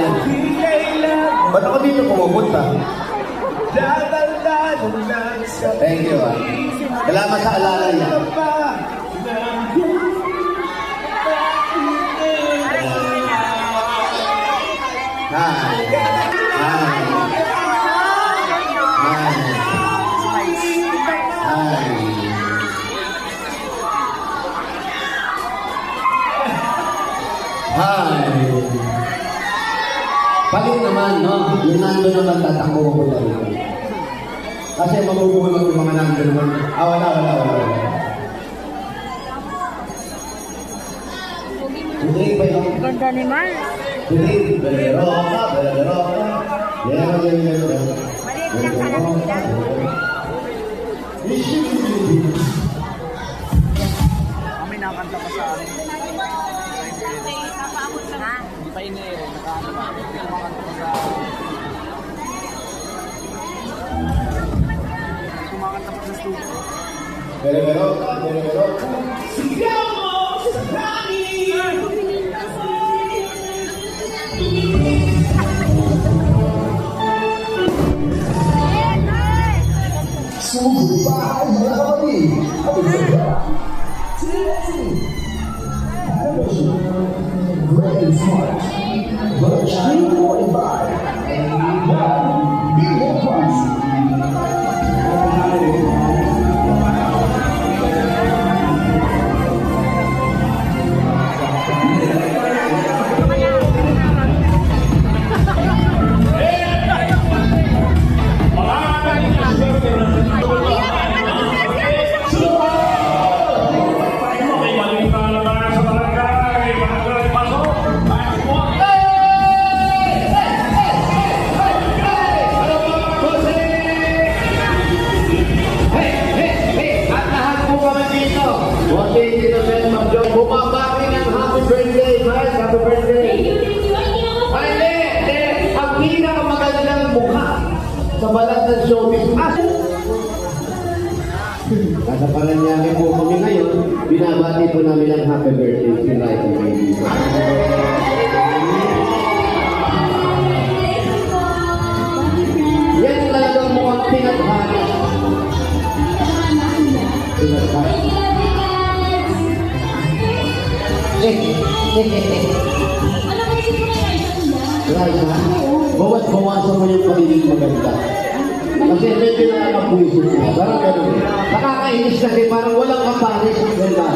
yan. Ba't ako dito pumupunta? Thank you, ah. Salamat sa alala niya. Hi. Hi. Hi. Palit naman, no? Yung nando naman tatakbo ko dito. Kasi mabubuhay yung mga nando naman. Wala. Today pa yung... Ganda ni Mar. Today, belero ka. Maliit lang pala sila. Kami nakakanta pa sa amin. Hindi pa ini-air. Nakakanta pa. Kumakanta pa sa... Kumakanta pa sa studio. Belero ka. Sigaw mo sa langit! So goodbye, mga kapatid. Great smart. But 345. Beautiful price. Bumabati ng happy birthday, guys. Happy birthday. Ang pinakamagandang mukha sa balat ng showbiz. Nasa Paranaque po kami ngayon, binabati po namin ang happy birthday si Raisa Baby. Yan talagang mukhang pinaghahanap. Raisa, bawas-bawasan mo yung pagiging maganda. Kasi medyo nakakapwisit siya. Parang gano'n. Nakakainis kasi parang walang kapanis. Ganda.